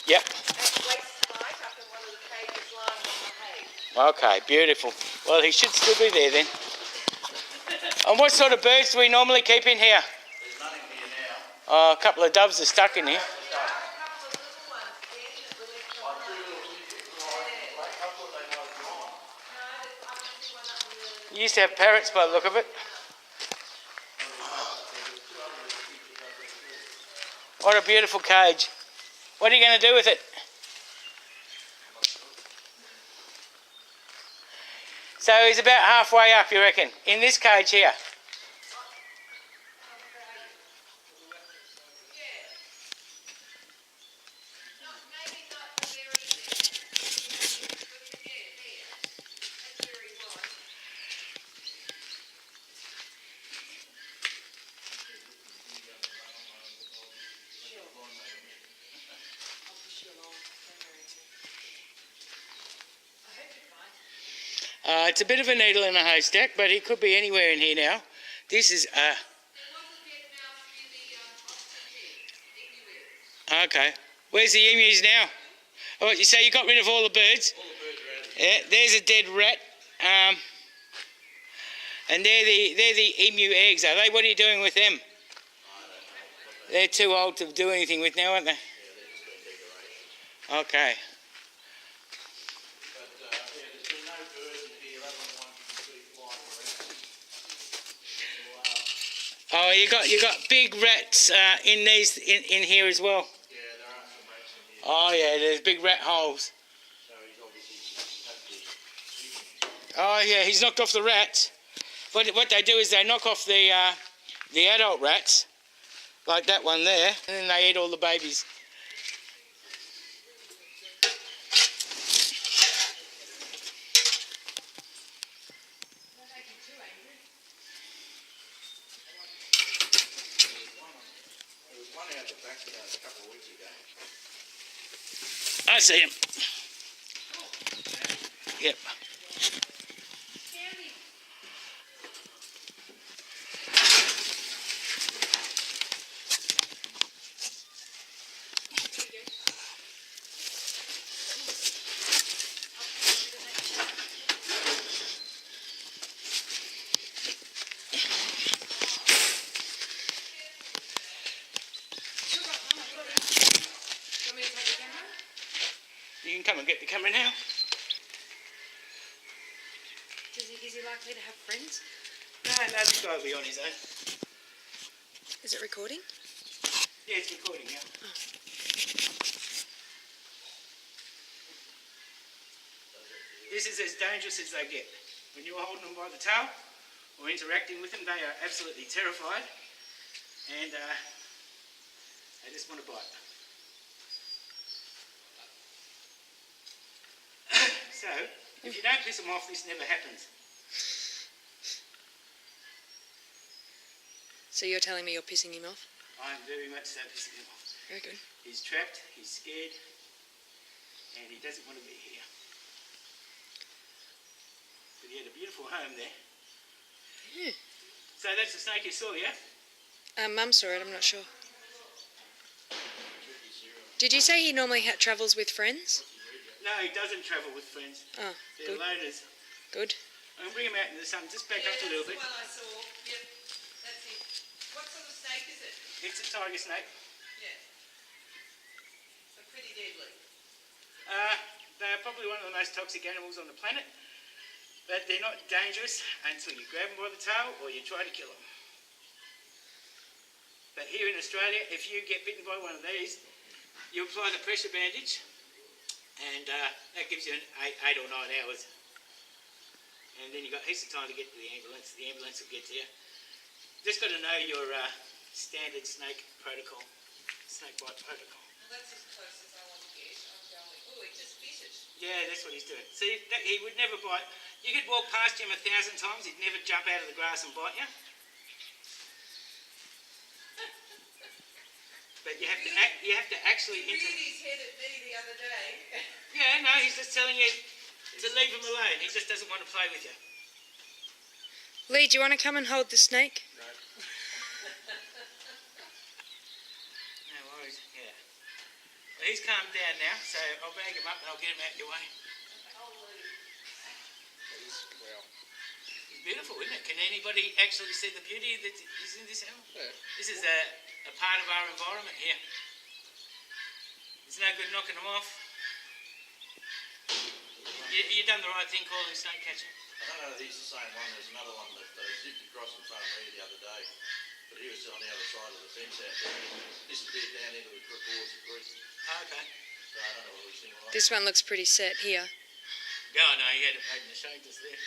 Yep. Okay, beautiful. Well, he should still be there then. And what sort of birds do we normally keep in here? There's nothing here now. Oh, a couple of doves are stuck in here. You used to have parrots by the look of it. What a beautiful cage. What are you going to do with it? So he's about halfway up, you reckon, in this cage here. It's a bit of a needle in a haystack, but he could be anywhere in here now. This is okay. Where's the emus now? Oh, you say you got rid of all the birds? All the birds are out of here. Yeah, there's a dead rat. And they're the emu eggs, are they? What are you doing with them? They're too old to do anything with now, aren't they? Yeah, they're just been decoration. Okay. There's been no birds in here other than one you can see flying around. Oh, you got big rats in here as well. Yeah, there are some rats in here. Oh yeah, there's big rat holes. So he's obviously Oh yeah, he's knocked off the rats. What they do is they knock off the adult rats, like that one there, and then they eat all the babies. There was one out the back a couple of weeks ago. I see him. Yep. You can come and get the camera now. Is he likely to have friends? No, this guy will be on his own. Is it recording? Yeah, it's recording, yeah. Oh. This is as dangerous as they get. When you're holding them by the tail or interacting with them, they are absolutely terrified and they just want to bite. So, if you don't piss them off, this never happens. So you're telling me you're pissing him off? I'm very much so pissing him off. Very good. He's trapped, he's scared, and he doesn't want to be here. But he had a beautiful home there. Yeah. So that's the snake you saw, yeah? Mum saw it, I'm not sure. Did you say he normally travels with friends? No, he doesn't travel with friends. Oh, They're good. loners. Good. I'm going to bring him out in the sun. Just back up a little bit. That's the one I saw. Yep, that's it. What sort of snake is it? It's a tiger snake. Yeah. So pretty deadly. They're probably one of the most toxic animals on the planet. But they're not dangerous until you grab them by the tail or you try to kill them. But here in Australia, if you get bitten by one of these, you apply the pressure bandage and that gives you 8 or 9 hours. And then you've got heaps of time to get to the ambulance. The ambulance will get to you. Just got to know your standard snake protocol, snake bite protocol. Well, that's as close as I want to get. I'm going, oh, it just bit it. Yeah, that's what he's doing. See, he would never bite. You could walk past him 1,000 times, he'd never jump out of the grass and bite you. But you have to actually He reared his head at me the other day. Yeah, no, he's just telling you to leave him alone. He just doesn't want to play with you. Lee, do you want to come and hold the snake? No. No worries, yeah. Well, he's calmed down now, so I'll bag him up and I'll get him out your way. Well, It's beautiful, isn't it? Can anybody actually see the beauty that is in this animal? yeah. This is a part of our environment here. It's no good knocking them off. You done the right thing calling him snake catcher. I don't know if he's the same one. There's another one that zipped across in front of me the other day. But he was on the other side of the fence out there. He disappeared down into the towards the creek. Oh, okay. So I don't know what he's thinking like. This one looks pretty set here. Go on, no, he had it made in the shade just there.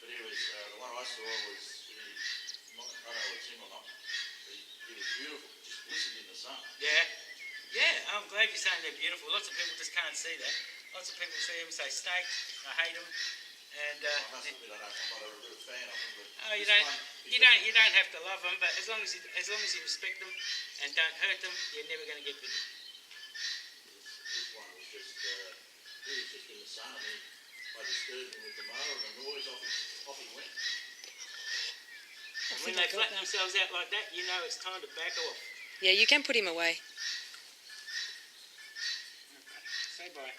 But he was, the one I saw was, I don't know if it's him or not. But he was beautiful, just glistened in the sun. Yeah. Yeah, I'm glad you're saying they're beautiful. Lots of people just can't see that. Lots of people see them and say snake, I hate them. And I must admit, I'm not a real fan of them. But oh, you this don't, one, you don't have to love them, but as long as you respect them and don't hurt them, you're never going to get bitten. This one was just, he was just in the sun and I disturbed him with the mower and the noise off he went. And when they flatten themselves out like that, you know it's time to back off. Yeah, you can put him away. Okay, say bye.